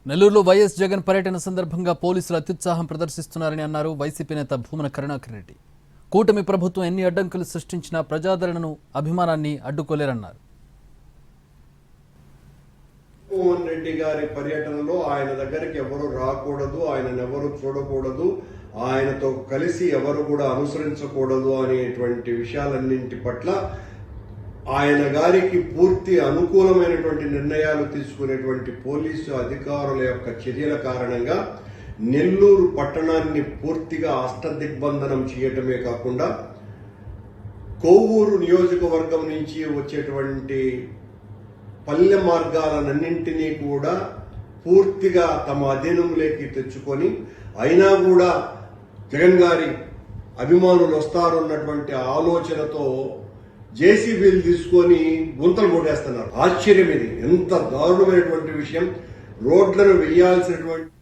నెల్లూరులో వైఎస్ జగన్ పర్యటన సందర్భంగా పోలీసులు అత్యుత్సాహం ప్రదర్శిస్తున్నారని అన్నారు వైసీపీ నేత భూమన కరుణాకర్ రెడ్డి. కూటమి ప్రభుత్వం ఎన్ని అడ్డంకులు సృష్టించినా ప్రజాదరణను, అభిమానాన్ని అడ్డుకోలేరన్నారు. జగన్మోహన్ రెడ్డి గారి పర్యటనలో ఆయన దగ్గరికి ఎవరు రాకూడదు, ఆయనను ఎవరు చూడకూడదు, ఆయనతో కలిసి ఎవరు కూడా అనుసరించకూడదు అనేటువంటి విషయాలన్నింటి పట్ల ఆయన గారికి పూర్తి అనుకూలమైనటువంటి నిర్ణయాలు తీసుకునేటువంటి పోలీసు అధికారుల యొక్క చర్యల కారణంగా నెల్లూరు పట్టణాన్ని పూర్తిగా అష్టదిగ్బంధనం చేయటమే కాకుండా కొవ్వూరు నియోజకవర్గం నుంచి వచ్చేటువంటి పల్లె మార్గాలన్నింటినీ కూడా పూర్తిగా తమ అధీనంలోకి తెచ్చుకొని అయినా కూడా జగన్ గారి అభిమానులు వస్తారన్నటువంటి ఆలోచనతో జేసీబీలు తీసుకొని గుంతలు కొట్టేస్తున్నారు. ఆశ్చర్యం ఇది, ఎంత దారుణమైనటువంటి విషయం. రోడ్లను వేయాల్సినటువంటి